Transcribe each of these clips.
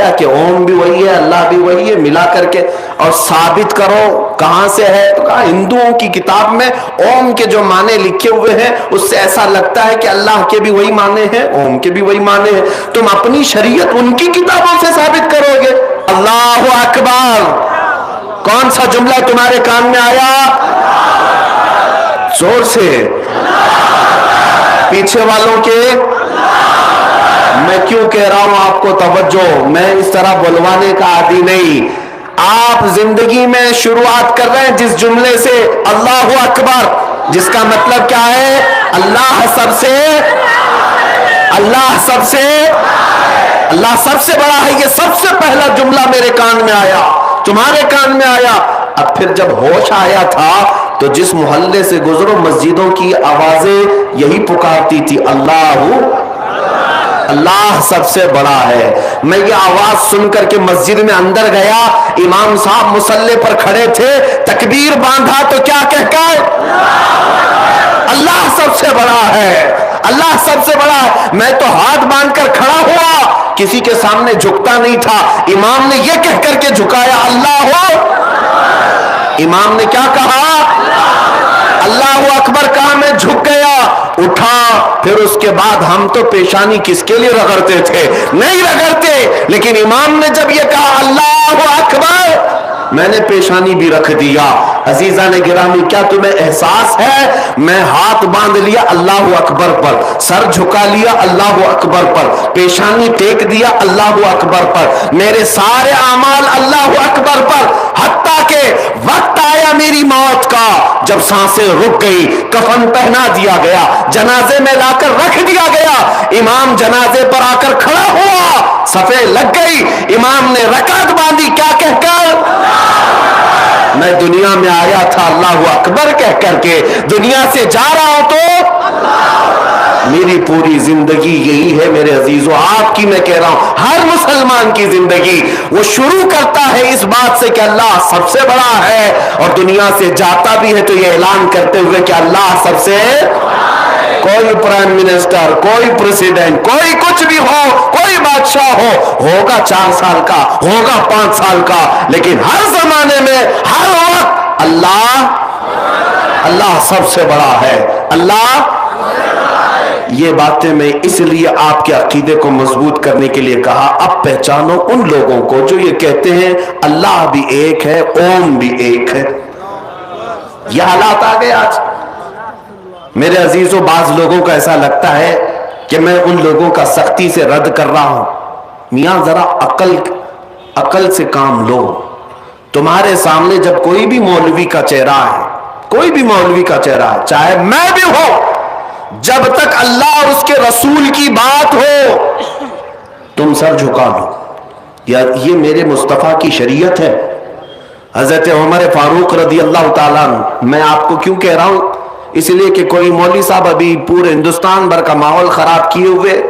آیا کہ اوم بھی وہی ہے اللہ بھی وہی ہے, ملا کر کے اور ثابت کرو کہاں سے ہے. تو کہا ہندوؤں کی کتاب میں اوم کے جو معنی لکھے ہوئے ہیں اس سے ایسا لگتا ہے کہ اللہ کے بھی وہی معنی ہیں, اوم کے بھی وہی معنی ہیں. تم اپنی شریعت ان کی کتابوں سے ثابت کرو گے. اللہ اکبر. کون سا جملہ تمہارے کان میں آیا؟ زور سے. پیچھے والوں کے میں کیوں کہہ رہا ہوں آپ کو توجہ, میں اس طرح بلوانے کا عادی نہیں. آپ زندگی میں شروعات کر رہے ہیں جس جملے سے اللہ اکبر, جس کا مطلب کیا ہے؟ اللہ سب سے بڑا ہے. یہ سب سے پہلا جملہ میرے کان میں آیا, تمہارے کان میں آیا. اب پھر جب ہوش آیا تھا تو جس محلے سے گزرو مسجدوں کی آوازیں یہی پکارتی تھی اللہ سب سے بڑا ہے. میں یہ آواز سن کر کے مسجد میں اندر گیا, امام صاحب مصلی پر کھڑے تھے, تکبیر باندھا تو کیا کہہ کر اللہ سب سے بڑا ہے, اللہ سب سے بڑا ہے. میں تو ہاتھ باندھ کر کھڑا ہوا, کسی کے سامنے جھکتا نہیں تھا. امام نے یہ کہہ کر کے جھکایا اللہ ہو. امام نے کیا کہا؟ اللہ اکبر کہا, میں جھک گیا, اٹھا. پھر اس کے بعد ہم تو پیشانی کس کے لیے رگڑتے تھے؟ نہیں رگڑتے, لیکن امام نے جب یہ کہا اللہ اکبر, میں نے پیشانی بھی رکھ دیا. عزیزان گرامی, کیا تمہیں احساس ہے؟ میں ہاتھ باندھ لیا اللہ اکبر پر, سر جھکا لیا اللہ اکبر پر, پیشانی ٹیک دیا اللہ اکبر پر, میرے سارے اعمال اللہ اکبر پر. حتیٰ کہ وقت آیا میری موت کا, جب سانسیں رک گئی, کفن پہنا دیا گیا, جنازے میں لا کر رکھ دیا گیا, امام جنازے پر آ کر کھڑا ہوا, صفیں لگ گئی, امام نے رکعت باندھی, کیا کہہ کر؟ میں دنیا میں آیا تھا اللہ اکبر کہہ کر کے, دنیا سے جا رہا ہوں تو میری پوری زندگی یہی ہے میرے عزیزو. آپ کی میں کہہ رہا ہوں, ہر مسلمان کی زندگی وہ شروع کرتا ہے اس بات سے کہ اللہ سب سے بڑا ہے, اور دنیا سے جاتا بھی ہے تو یہ اعلان کرتے ہوئے کہ اللہ سب سے. کوئی پرائم منسٹر, کوئی پریزیڈنٹ, کوئی کچھ بھی ہو, کوئی بادشاہ ہوگا 4 سال کا, ہوگا 5 سال کا, لیکن ہر زمانے میں ہر وقت اللہ سب سے بڑا ہے. اللہ, یہ باتیں میں اس لیے آپ کے عقیدے کو مضبوط کرنے کے لیے کہا. اب پہچانو ان لوگوں کو جو یہ کہتے ہیں اللہ بھی ایک ہے, اوم بھی ایک ہے. یہ حالات آ گئے آج میرے عزیزوں. بعض لوگوں کا ایسا لگتا ہے کہ میں ان لوگوں کا سختی سے رد کر رہا ہوں. میاں ذرا عقل سے کام لو. تمہارے سامنے جب کوئی بھی مولوی کا چہرہ ہے, کوئی بھی مولوی کا چہرہ ہے, چاہے میں بھی ہوں, جب تک اللہ اور اس کے رسول کی بات ہو تم سر جھکا لو. یہ میرے مصطفیٰ کی شریعت ہے. حضرت عمر فاروق رضی اللہ تعالیٰ عنہ, میں آپ کو کیوں کہہ رہا ہوں؟ اس لیے کہ کوئی مولوی صاحب ابھی پورے ہندوستان بھر کا ماحول خراب کیے ہوئے,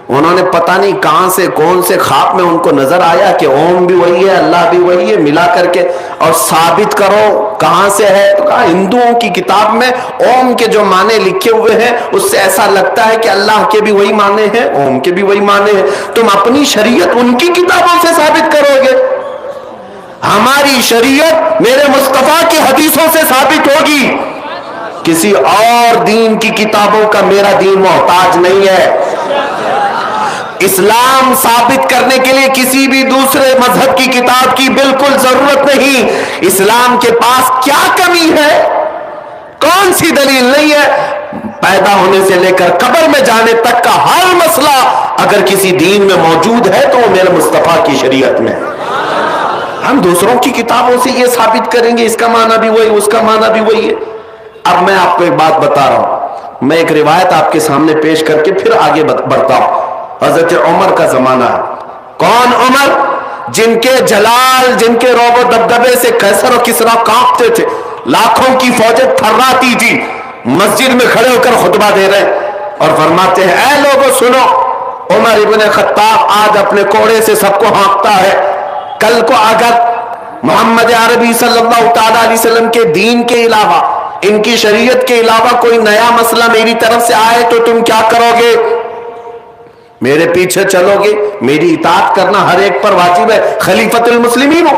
انہوں نے پتہ نہیں کہاں سے کون سے خواب میں ان کو نظر آیا کہ اوم بھی وہی ہے اللہ بھی وہی ہے, ملا کر کے اور ثابت کرو کہاں سے ہے. تو کہا ہندوؤں کی کتاب میں اوم کے جو معنی لکھے ہوئے ہیں اس سے ایسا لگتا ہے کہ اللہ کے بھی وہی معنی ہیں, اوم کے بھی وہی معنی ہیں. تم اپنی شریعت ان کی کتابوں سے ثابت کرو گے, ہماری شریعت میرے مصطفیٰ کی حدیثوں سے ثابت ہوگی. کسی اور دین کی کتابوں کا میرا دین محتاج نہیں ہے. اسلام ثابت کرنے کے لیے کسی بھی دوسرے مذہب کی کتاب کی بالکل ضرورت نہیں. اسلام کے پاس کیا کمی ہے؟ کون سی دلیل نہیں ہے؟ پیدا ہونے سے لے کر قبر میں جانے تک کا ہر مسئلہ اگر کسی دین میں موجود ہے تو وہ میرے مصطفیٰ کی شریعت میں. ہم دوسروں کی کتابوں سے یہ ثابت کریں گے اس کا معنی بھی وہی, اس کا معنی بھی وہی ہے. اب میں آپ کو ایک بات بتا رہا ہوں, میں ایک روایت آپ کے سامنے پیش کر کے پھر آگے بڑھتا ہوں. حضرت عمر کا زمانہ ہے. کون عمر؟ جن کے جلال, جن کے روب و دبدبے سے قیصر و کسریٰ کانپتے تھے, لاکھوں کی فوجیں تھراتی تھی, مسجد میں کھڑے ہو کر خطبہ دے رہے اور فرماتے ہیں اے لوگوں سنو, عمر ابن خطاب آج اپنے کوڑے سے سب کو ہانکتا ہے, کل کو اگر محمد عربی صلی اللہ تعالی علیہ وسلم کے دین کے علاوہ, ان کی شریعت کے علاوہ کوئی نیا مسئلہ میری طرف سے آئے تو تم کیا کرو گے؟ میرے پیچھے چلو گے, میری اطاعت کرنا ہر ایک پر واجب ہے, خلیفۃ المسلمین ہو.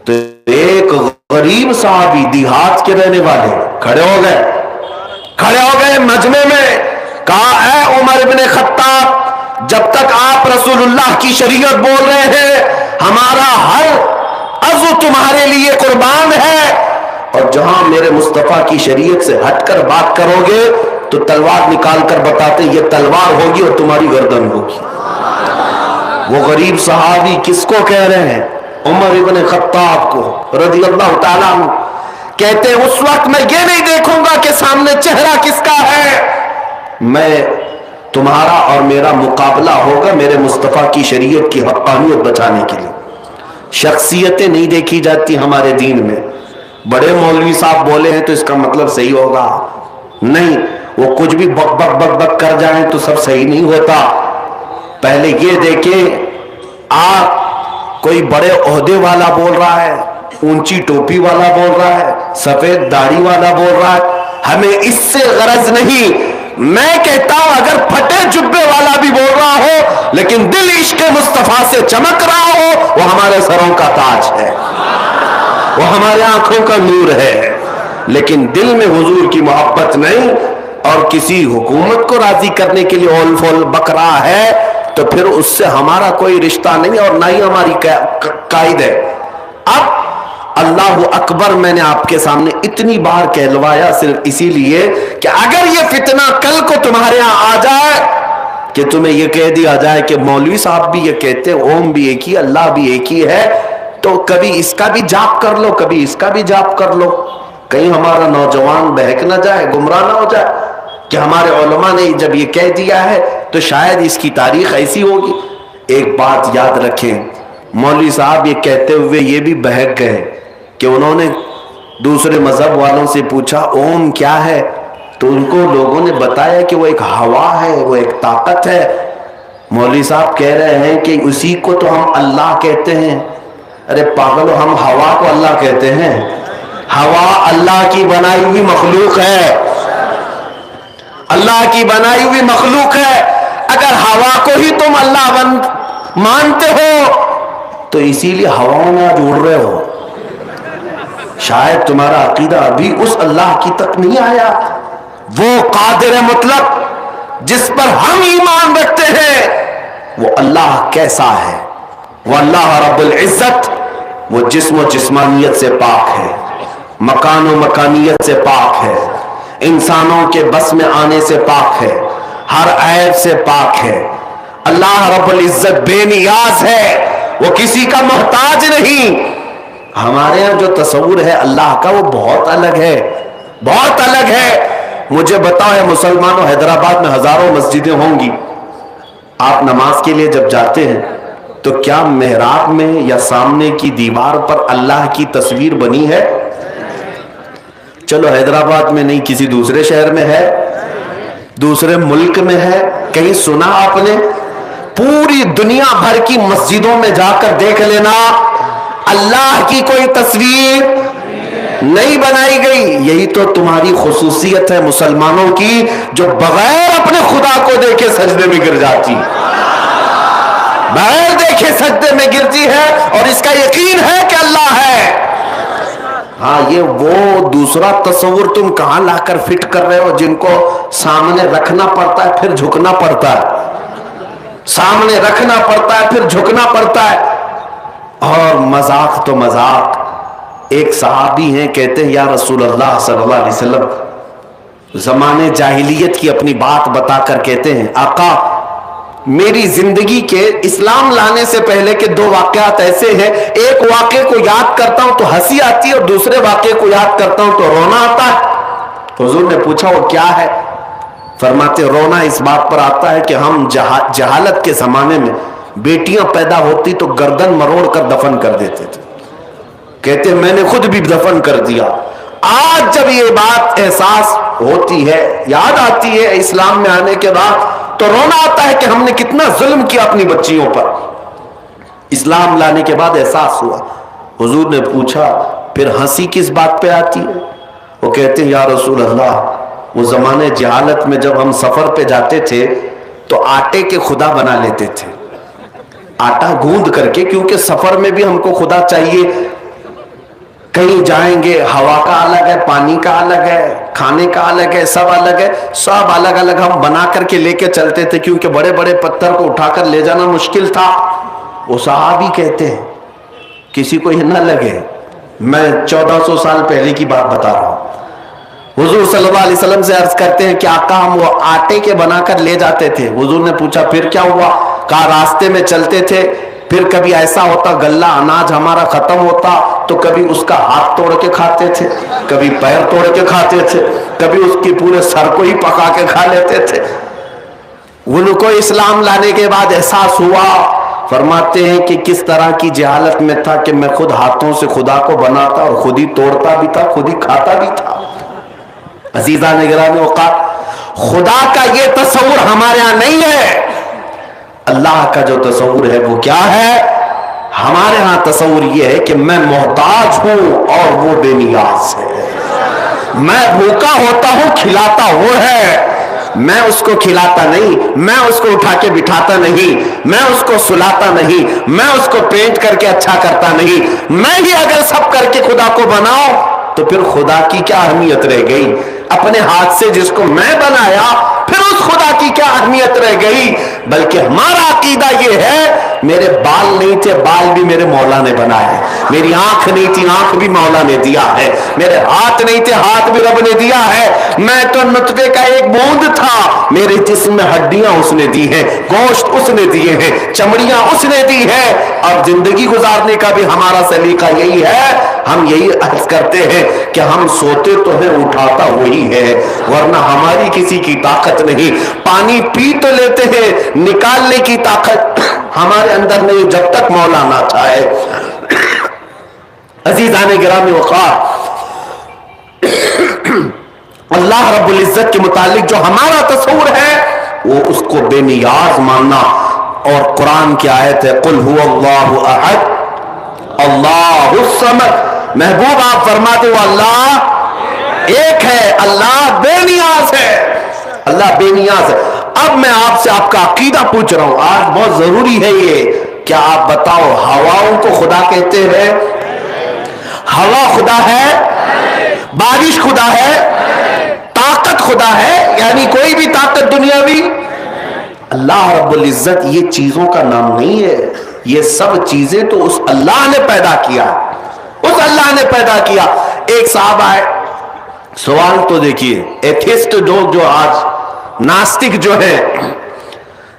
تو ایک غریب صحابی دیہات کے رہنے والے کھڑے ہو گئے مجمع میں, کہا اے عمر بن خطاب, جب تک آپ رسول اللہ کی شریعت بول رہے ہیں ہمارا ہر عضو تمہارے لیے قربان ہے, اور جہاں میرے مصطفیٰ کی شریعت سے ہٹ کر بات کرو گے تو تلوار نکال کر بتاتے یہ تلوار ہوگی اور تمہاری گردن ہوگی. وہ غریب صحابی کس کو کہہ رہے ہیں؟ عمر ابن خطاب کو رضی اللہ تعالیٰ عنہ. کہتے ہیں اس وقت میں یہ نہیں دیکھوں گا کہ سامنے چہرہ کس کا ہے, میں تمہارا اور میرا مقابلہ ہوگا میرے مصطفیٰ کی شریعت کی حقانیت بچانے کے لیے. شخصیتیں نہیں دیکھی جاتی ہمارے دین میں. بڑے مولوی صاحب بولے ہیں تو اس کا مطلب صحیح ہوگا نہیں, وہ کچھ بھی بک بک بک بک کر جائیں تو سب صحیح نہیں ہوتا. پہلے یہ دیکھیں آپ کوئی بڑے عہدے والا بول رہا ہے, اونچی ٹوپی والا بول رہا ہے, سفید داڑھی والا بول رہا ہے, ہمیں اس سے غرض نہیں. میں کہتا ہوں اگر پھٹے جبے والا بھی بول رہا ہو لیکن دل عشق مصطفیٰ سے چمک رہا ہو وہ ہمارے سروں کا تاج ہے, وہ ہمارے آنکھوں کا نور ہے. لیکن دل میں حضور کی محبت نہیں اور کسی حکومت کو راضی کرنے کے لیے اول فول بک رہا ہے تو پھر اس سے ہمارا کوئی رشتہ نہیں اور نہ ہی ہماری قائد ہے. اب اللہ اکبر میں نے آپ کے سامنے اتنی بار کہلوایا صرف اسی لیے کہ اگر یہ فتنہ کل کو تمہارے ہاں آ جائے کہ تمہیں یہ کہہ دیا جائے کہ مولوی صاحب بھی یہ کہتے ہیں اوم بھی ایک ہی اللہ بھی ایک ہی ہے, تو کبھی اس کا بھی جاپ کر لو کبھی اس کا بھی جاپ کر لو, کہیں ہمارا نوجوان بہک نہ جائے, گمراہ نہ ہو جائے کہ ہمارے علماء نے جب یہ کہہ دیا ہے تو شاید اس کی تاریخ ایسی ہوگی. ایک بات یاد رکھیں, مولوی صاحب یہ کہتے ہوئے یہ بھی بہک گئے کہ انہوں نے دوسرے مذہب والوں سے پوچھا اوم کیا ہے, تو ان کو لوگوں نے بتایا کہ وہ ایک ہوا ہے, وہ ایک طاقت ہے. مولوی صاحب کہہ رہے ہیں کہ اسی کو تو ہم اللہ کہتے ہیں. ارے پاگلو, ہم ہوا کو اللہ کہتے ہیں؟ ہوا اللہ کی بنائی ہوئی مخلوق ہے, اللہ کی بنائی ہوئی مخلوق ہے. اگر ہوا کو ہی تم اللہ مانتے ہو تو اسی لیے ہواؤں میں آج اڑ رہے ہو. شاید تمہارا عقیدہ ابھی اس اللہ کی تک نہیں آیا. وہ قادر مطلق جس پر ہم ایمان رکھتے ہیں وہ اللہ کیسا ہے؟ وہ اللہ رب العزت, وہ جسم و جسمانیت سے پاک ہے, مکان و مکانیت سے پاک ہے, انسانوں کے بس میں آنے سے پاک ہے, ہر عیب سے پاک ہے. اللہ رب العزت بے نیاز ہے, وہ کسی کا محتاج نہیں. ہمارے یہاں جو تصور ہے اللہ کا وہ بہت الگ ہے, بہت الگ ہے. مجھے بتاؤ ہے مسلمانوں, حیدرآباد میں ہزاروں مسجدیں ہوں گی, آپ نماز کے لیے جب جاتے ہیں تو کیا محراب میں یا سامنے کی دیوار پر اللہ کی تصویر بنی ہے؟ چلو حیدرآباد میں نہیں, کسی دوسرے شہر میں ہے, دوسرے ملک میں ہے, کہیں سنا آپ نے؟ پوری دنیا بھر کی مسجدوں میں جا کر دیکھ لینا, اللہ کی کوئی تصویر نہیں بنائی گئی. یہی تو تمہاری خصوصیت ہے مسلمانوں کی, جو بغیر اپنے خدا کو دیکھے سجدے میں گر جاتی, بغیر دیکھے سجدے میں گرتی ہے اور اس کا یقین ہے کہ اللہ ہے. ہاں, یہ وہ دوسرا تصور تم کہاں لا کر فٹ کر رہے ہو جن کو سامنے رکھنا پڑتا ہے پھر جھکنا پڑتا ہے, سامنے رکھنا پڑتا ہے پھر جھکنا پڑتا ہے. اور مذاق تو مذاق. ایک صحابی ہیں, کہتے ہیں یا رسول اللہ صلی اللہ علیہ وسلم, زمانے جاہلیت کی اپنی بات بتا کر کہتے ہیں آقا میری زندگی کے اسلام لانے سے پہلے کے دو واقعات ایسے ہیں, ایک واقعے کو یاد کرتا ہوں تو ہنسی آتی ہے اور دوسرے واقعے کو یاد کرتا ہوں تو رونا آتا ہے. حضور نے پوچھا وہ کیا ہے؟ فرماتے رونا اس بات پر آتا ہے کہ ہم جہالت کے زمانے میں بیٹیاں پیدا ہوتی تو گردن مروڑ کر دفن کر دیتے تھے. کہتے میں نے خود بھی دفن کر دیا. آج جب یہ بات احساس ہوتی ہے, یاد آتی ہے اسلام میں آنے کے بعد, تو رونا آتا ہے کہ ہم نے کتنا ظلم کیا اپنی بچیوں پر. اسلام لانے کے بعد احساس ہوا. حضور نے پوچھا پھر ہنسی کس بات پہ آتی ہے؟ وہ کہتے ہیں یا رسول اللہ وہ زمانے جہالت میں جب ہم سفر پہ جاتے تھے تو آٹے کے خدا بنا لیتے تھے، آٹا گوندھ کر کے، کیونکہ سفر میں بھی ہم کو خدا چاہیے، کہیں جائیں گے ہوا کا الگ ہے، پانی کا الگ ہے، کھانے کا الگ ہے، سب الگ ہے، سب الگ الگ ہم بنا کر کے لے کے چلتے تھے، کیونکہ بڑے بڑے پتھر کو اٹھا کر لے جانا مشکل تھا۔ وہ صحابی کہتے ہیں کسی کو یہ نہ لگے میں 1400 سال پہلے کی بات بتا رہا ہوں، حضور صلی اللہ علیہ وسلم سے عرض کرتے ہیں کہ آقا ہم وہ آٹے کے بنا کر لے جاتے تھے۔ حضور نے پوچھا پھر کیا ہوا؟ کہا راستے میں چلتے تھے، پھر کبھی ایسا ہوتا غلہ اناج ہمارا ختم ہوتا تو کبھی اس کا ہاتھ توڑ کے کھاتے تھے، کبھی پیر توڑ کے کھاتے تھے، کبھی اس کی پورے سر کو ہی پکا کے کھا لیتے تھے۔ ان کو اسلام لانے کے بعد احساس ہوا، فرماتے ہیں کہ کس طرح کی جہالت میں تھا کہ میں خود ہاتھوں سے خدا کو بناتا اور خود ہی توڑتا بھی تھا، خود ہی کھاتا بھی تھا۔ عزیزان گرامی اوقات، خدا کا یہ تصور ہمارے ہاں نہیں ہے۔ اللہ کا جو تصور ہے وہ کیا ہے؟ ہمارے ہاں تصور یہ ہے کہ میں محتاج ہوں اور وہ بے نیاز ہے، میں بھوکا ہوتا ہوں کھلاتا وہ ہے، میں اس کو کھلاتا نہیں، میں اس کو اٹھا کے بٹھاتا نہیں، میں اس کو سلاتا نہیں، میں اس کو پینٹ کر کے اچھا کرتا نہیں، میں ہی اگر سب کر کے خدا کو بناؤں تو پھر خدا کی کیا اہمیت رہ گئی؟ اپنے ہاتھ سے جس کو میں بنایا پھر اس خدا کی کیا اہمیت رہ گئی؟ بلکہ ہمارا عقیدہ یہ ہے میرے بال نہیں تھے، بال بھی میرے مولا نے بنائے، میری آنکھ نہیں تھی، آنکھ بھی مولا نے دیا ہے، میرے ہاتھ نہیں تھے، ہاتھ بھی رب نے دیا ہے، میں تو نطفے کا ایک بوند تھا، میرے جسم میں ہڈیاں اس نے دی ہیں، گوشت اس نے دیے ہیں، چمڑیاں اس نے دی ہیں، اور زندگی گزارنے کا بھی ہمارا سلیقہ یہی ہے۔ ہم یہی عرض کرتے ہیں کہ ہم سوتے تو ہیں، اٹھاتا وہی ہے، ورنہ ہماری کسی کی طاقت نہیں۔ پانی پی تو لیتے ہیں، نکالنے کی طاقت ہمارے اندر نہیں جب تک مولا نہ چاہے۔ عزیزان گرامی وقار، اللہ رب العزت کے متعلق جو ہمارا تصور ہے وہ اس کو بے نیاز ماننا، اور قرآن کی آیت ہے قل هو اللہ احد اللہ الصمد، محبوب آپ فرماتے ہو اللہ ایک ہے، اللہ بے نیاز ہے، اللہ بے نیاز ہے۔ اب میں آپ سے آپ کا عقیدہ پوچھ رہا ہوں، آج بہت ضروری ہے یہ، کیا آپ بتاؤ ہواؤں کو خدا کہتے ہیں؟ ہوا خدا ہے؟ بارش خدا ہے؟ طاقت خدا ہے؟ یعنی کوئی بھی طاقت دنیاوی؟ اللہ رب العزت یہ چیزوں کا نام نہیں ہے، یہ سب چیزیں تو اس اللہ نے پیدا کیا، اس اللہ نے پیدا کیا۔ ایک صاحب آئے، سوال تو دیکھیے، ایتھسٹ جو آج ناستک جو ہے،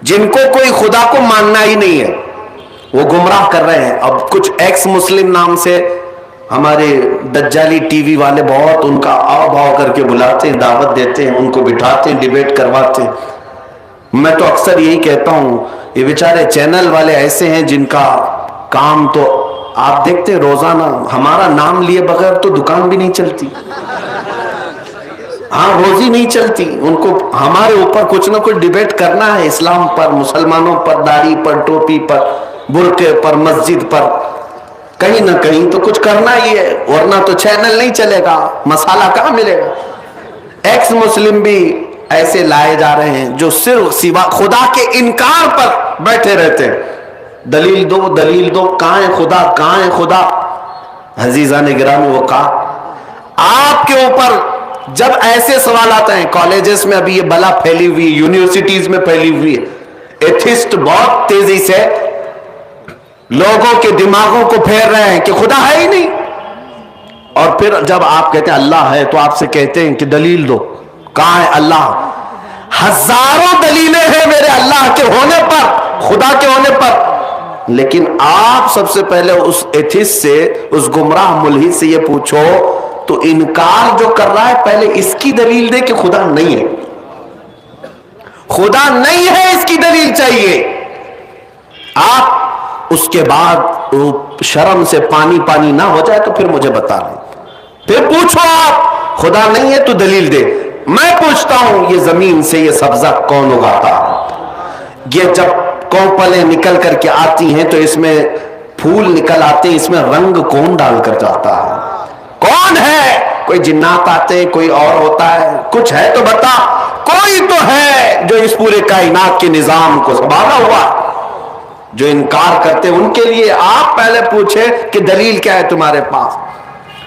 جن کو کوئی خدا کو ماننا ہی نہیں ہے، وہ گمراہ کر رہے ہیں۔ اب کچھ ایکس مسلم نام سے ہمارے دجالی ٹی وی والے بہت ان کا آؤ بھاؤ کر کے بلاتے ہیں، دعوت دیتے ہیں، ان کو بٹھاتے ہیں، ڈیبیٹ کرواتے ہیں۔ میں تو اکثر یہی کہتا ہوں یہ بیچارے چینل والے ایسے ہیں جن کا کام تو آپ دیکھتے ہیں روزانہ ہمارا نام لیے بغیر تو دکان بھی نہیں چلتی، ہاں روزی نہیں چلتی، ان کو ہمارے اوپر کچھ نہ کچھ ڈیبیٹ کرنا ہے، اسلام پر، مسلمانوں پر، داڑھی پر، ٹوپی پر، برقعے پر، مسجد پر، کہیں نہ کہیں تو کچھ کرنا ہی ہے، ورنہ تو چینل نہیں چلے گا، مسالہ کہاں ملے گا۔ ایکس مسلم بھی ایسے لائے جا رہے ہیں جو صرف سوا خدا کے انکار پر بیٹھے رہتے ہیں، دلیل دو دلیل دو، کہاں ہے خدا، کہاں ہے خدا۔ عزیزان گرامی وقار، آپ کے اوپر جب ایسے سوال آتے ہیں، کالجز میں ابھی یہ بلا پھیلی ہوئی، یونیورسٹیز میں پھیلی ہوئی ہے، ایتھسٹ بہت تیزی سے لوگوں کے دماغوں کو پھیر رہے ہیں کہ خدا ہے ہی نہیں، اور پھر جب آپ کہتے ہیں اللہ ہے تو آپ سے کہتے ہیں کہ دلیل دو، کہاں ہے اللہ۔ ہزاروں دلیلیں ہیں میرے اللہ کے ہونے پر، خدا کے ہونے پر، لیکن آپ سب سے پہلے اس ایتھسٹ سے، اس گمراہ ملحد سے یہ پوچھو تو انکار جو کر رہا ہے پہلے اس کی دلیل دے کہ خدا نہیں ہے، خدا نہیں ہے اس کی دلیل چاہیے۔ آپ اس کے بعد شرم سے پانی پانی نہ ہو جائے تو پھر مجھے بتا لیں، پھر پوچھو آپ خدا نہیں ہے تو دلیل دے۔ میں پوچھتا ہوں یہ زمین سے یہ سبزہ کون اگاتا ہے؟ یہ جب کوپلیں نکل کر کے آتی ہیں تو اس میں پھول نکل آتے ہیں، اس میں رنگ کون ڈال کر جاتا ہے؟ کون ہے؟ کوئی جنات آتے ہیں، کوئی اور ہوتا ہے؟ کچھ ہے تو بتا۔ کوئی تو ہے جو اس پورے کائنات کے نظام کو سنبھالا ہوا ہے. جو انکار کرتے ان کے لیے آپ پہلے پوچھیں کہ دلیل کیا ہے تمہارے پاس.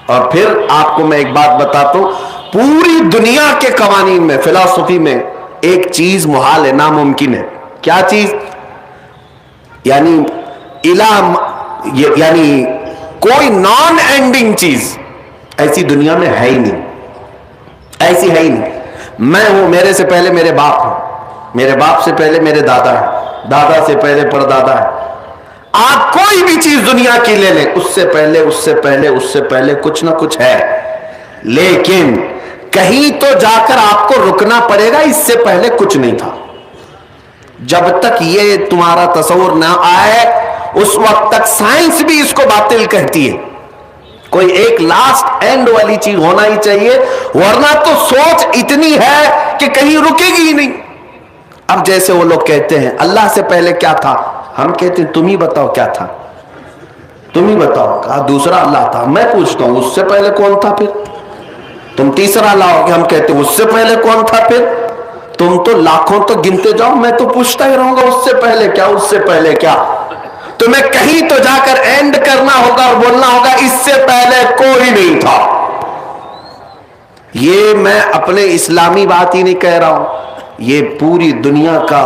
اور پھر آپ کو میں ایک بات بتاتا ہوں, پوری دنیا کے قوانین میں, فلسفی میں ایک چیز محال ہے, ناممکن ہے. کیا چیز؟ یعنی یعنی کوئی نان اینڈنگ چیز ایسی دنیا میں ہے ہی نہیں, ایسی ہے ہی نہیں. میں ہوں, میرے سے پہلے میرے باپ ہیں, میرے باپ سے پہلے میرے دادا ہیں, دادا سے پہلے پردادا ہے. آپ کوئی بھی چیز دنیا کی لے لیں, اس سے پہلے اس سے پہلے اس سے پہلے کچھ نہ کچھ ہے. لیکن کہیں تو جا کر آپ کو رکنا پڑے گا, اس سے پہلے کچھ نہیں تھا. جب تک یہ تمہارا تصور نہ آئے اس وقت تک سائنس بھی اس کو باطل کہتی ہے. کوئی ایک لاسٹ اینڈ والی چیز ہونا ہی چاہیے, ورنہ تو سوچ اتنی ہے کہ کہیں رکے گی ہی نہیں. اب جیسے وہ لوگ کہتے ہیں اللہ سے پہلے کیا تھا, ہم کہتے ہیں تم ہی بتاؤ کیا تھا, تم ہی بتاؤ. کہا دوسرا اللہ تھا. میں پوچھتا ہوں اس سے پہلے کون تھا؟ پھر تم تیسرا لاؤ گے, ہم کہتے ہیں اس سے پہلے کون تھا؟ پھر تم تو لاکھوں تو گنتے جاؤ, میں تو پوچھتا ہی رہوں گا اس سے پہلے کیا, اس سے پہلے کیا. تمہیں کہیں تو جا کر اینڈ کرنا ہوگا اور بولنا ہوگا اس سے پہلے کوئی نہیں تھا. یہ میں اپنے اسلامی بات ہی نہیں کہہ رہا ہوں, یہ پوری دنیا کا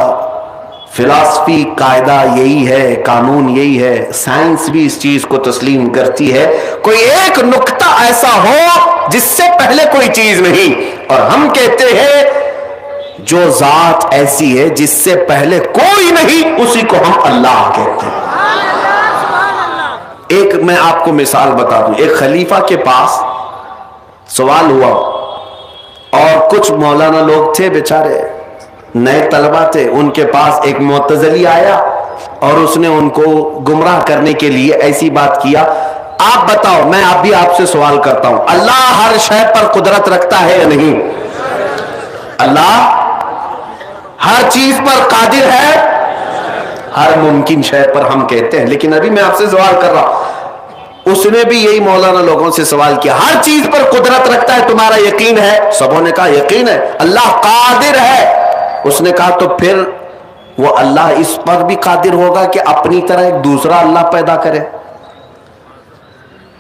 فلسفی قاعدہ یہی ہے, قانون یہی ہے. سائنس بھی اس چیز کو تسلیم کرتی ہے, کوئی ایک نقطہ ایسا ہو جس سے پہلے کوئی چیز نہیں. اور ہم کہتے ہیں جو ذات ایسی ہے جس سے پہلے کوئی نہیں, اسی کو ہم اللہ کہتے ہیں. ایک میں آپ کو مثال بتا دوں. ایک خلیفہ کے پاس سوال ہوا, اور کچھ مولانا لوگ تھے بیچارے, نئے طلبہ تھے, ان کے پاس ایک معتزلی آیا اور اس نے ان کو گمراہ کرنے کے لیے ایسی بات کیا. آپ بتاؤ, میں اب بھی آپ سے سوال کرتا ہوں, اللہ ہر شے پر قدرت رکھتا ہے یا نہیں؟ اللہ ہر چیز پر قادر ہے, ہر ممکن شے پر ہم کہتے ہیں. لیکن ابھی میں آپ سے سوال کر رہا ہوں, اس نے بھی یہی مولانا لوگوں سے سوال کیا, ہر چیز پر قدرت رکھتا ہے, تمہارا یقین ہے؟ سبوں نے کہا یقین ہے. اللہ قادر ہے. اس نے کہا تو پھر وہ اللہ اس پر بھی قادر ہوگا کہ اپنی طرح ایک دوسرا اللہ پیدا کرے؟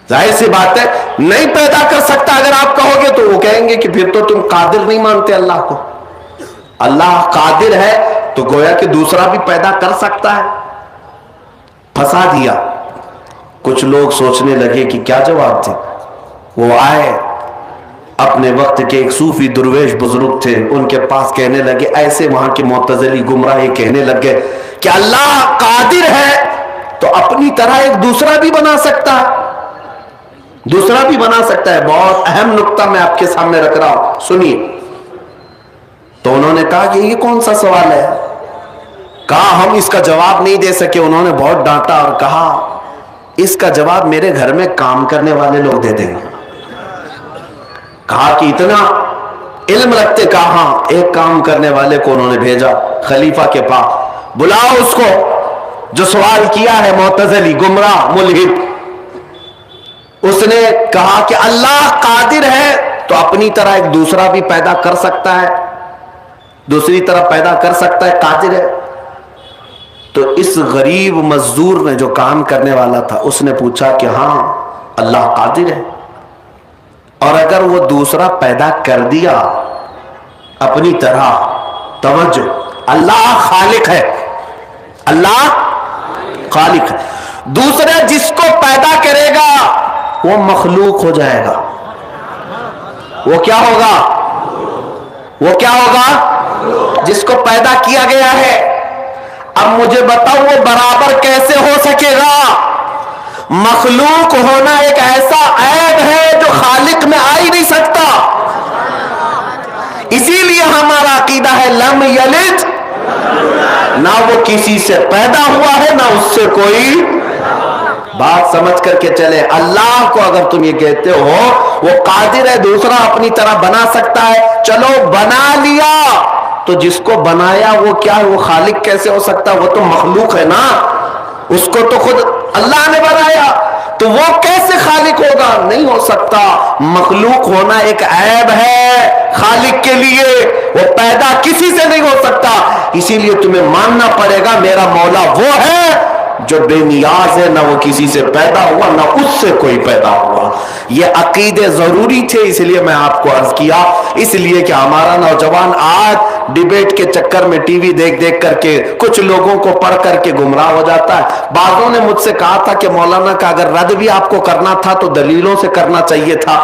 ظاہر سی بات ہے نہیں پیدا کر سکتا. اگر آپ کہو گے تو وہ کہیں گے کہ پھر تو تم قادر نہیں مانتے اللہ کو. اللہ قادر ہے تو گویا کہ دوسرا بھی پیدا کر سکتا ہے. پھنسا دیا. کچھ لوگ سوچنے لگے کہ کیا جواب دے. وہ آئے, اپنے وقت کے ایک صوفی درویش بزرگ تھے, ان کے پاس کہنے لگے, ایسے وہاں کے معتزلی گمراہ کہنے لگے کہ اللہ قادر ہے تو اپنی طرح ایک دوسرا بھی بنا سکتا ہے, دوسرا بھی بنا سکتا ہے. بہت اہم نقطہ میں آپ کے سامنے رکھ رہا ہوں, سنیے. تو انہوں نے کہا کہ یہ کون سا سوال ہے؟ کہا ہم اس کا جواب نہیں دے سکے. انہوں نے بہت ڈانٹا اور کہا اس کا جواب میرے گھر میں کام کرنے والے لوگ دے دیں گے. کہا کہ اتنا علم رکھتے؟ کہا ہاں. ایک کام کرنے والے کو انہوں نے بھیجا خلیفہ کے پاس, بلاؤ اس کو جو سوال کیا ہے, معتزلی گمراہ ملحد. اس نے کہا کہ اللہ قادر ہے تو اپنی طرح ایک دوسرا بھی پیدا کر سکتا ہے, دوسری طرح پیدا کر سکتا ہے, قادر ہے. تو اس غریب مزدور نے جو کام کرنے والا تھا اس نے پوچھا کہ ہاں اللہ قادر ہے, اور اگر وہ دوسرا پیدا کر دیا اپنی طرح, توجہ, اللہ خالق ہے, اللہ خالق ہے. دوسرا جس کو پیدا کرے گا وہ مخلوق ہو جائے گا. وہ کیا ہوگا؟ وہ کیا ہوگا؟ جس کو پیدا کیا گیا ہے. اب مجھے بتاؤ وہ برابر کیسے ہو سکے گا؟ مخلوق ہونا ایک ایسا عیب ہے جو خالق میں آ ہی نہیں سکتا. اسی لیے ہمارا عقیدہ ہے لم یلد, نہ وہ کسی سے پیدا ہوا ہے نہ اس سے کوئی. بات سمجھ کر کے چلے. اللہ کو اگر تم یہ کہتے ہو وہ قادر ہے دوسرا اپنی طرح بنا سکتا ہے, چلو بنا لیا, تو جس کو بنایا وہ کیا ہے؟ وہ خالق کیسے ہو سکتا؟ وہ تو مخلوق ہے نا, اس کو تو خود اللہ نے بنایا. تو وہ کیسے خالق ہوگا؟ نہیں ہو سکتا. مخلوق ہونا ایک عیب ہے خالق کے لیے، وہ پیدا کسی سے نہیں ہو سکتا. اسی لیے تمہیں ماننا پڑے گا میرا مولا وہ ہے جو بے نیاز ہے، نہ وہ کسی سے پیدا ہوا نہ اس سے کوئی پیدا ہوا. یہ عقیدے ضروری تھے، اس لیے میں آپ کو عرض کیا. اس لیے کہ ہمارا نوجوان آج ڈیبیٹ کے چکر میں ٹی وی دیکھ دیکھ کر کے کچھ لوگوں کو پڑھ کر کے گمراہ ہو جاتا ہے. بعضوں نے مجھ سے کہا تھا کہ مولانا کا اگر رد بھی آپ کو کرنا تھا تو دلیلوں سے کرنا چاہیے تھا.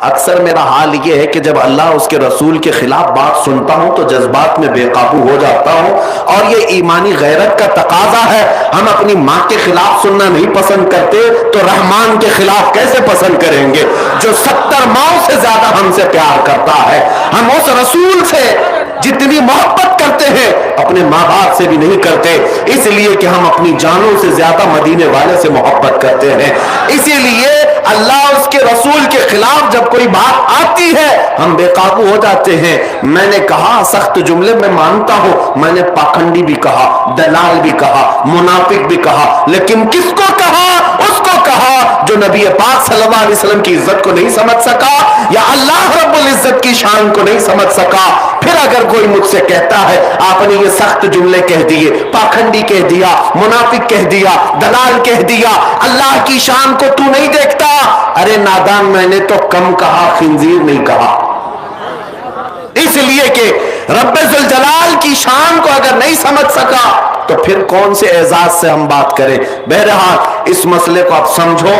اکثر میرا حال یہ ہے کہ جب اللہ اس کے رسول کے خلاف بات سنتا ہوں تو جذبات میں بے قابو ہو جاتا ہوں، اور یہ ایمانی غیرت کا تقاضا ہے. ہم اپنی ماں کے خلاف سننا نہیں پسند کرتے تو رحمان کے خلاف کیسے پسند کریں گے جو 70 ماؤں سے زیادہ ہم سے پیار کرتا ہے. ہم اس رسول سے جتنی محبت کرتے ہیں اپنے ماں باپ سے بھی نہیں کرتے، اس لیے کہ ہم اپنی جانوں سے زیادہ مدینے والے سے محبت کرتے ہیں. اسی لیے اللہ اس کے رسول کے خلاف جب کوئی بات آتی ہے ہم بے قابو ہو جاتے ہیں. میں نے کہا سخت جملے میں مانتا ہوں، میں نے پاکھنڈی بھی کہا، دلال بھی کہا، منافق بھی کہا، لیکن کس کو کہا؟ اس کو کہا جو نبی پاک صلی اللہ علیہ وسلم کی عزت کو نہیں سمجھ سکا یا اللہ رب العزت کی شان کو نہیں سمجھ سکا. پھر اگر کوئی مجھ سے کہتا ہے آپ نے یہ سخت جملے کہہ دیے، پاکھنڈی کہہ دیا، منافق کہہ دیا، دلال کہہ دیا، اللہ کی شان کو تو نہیں دیکھتا، ارے نادان میں نے تو کم کہا، خنزیر نہیں کہا. اس لیے کہ رب ذوالجلال کی شان کو اگر نہیں سمجھ سکا تو پھر کون سے اعزاز سے ہم بات کریں. بہرحال اس مسئلے کو آپ سمجھو.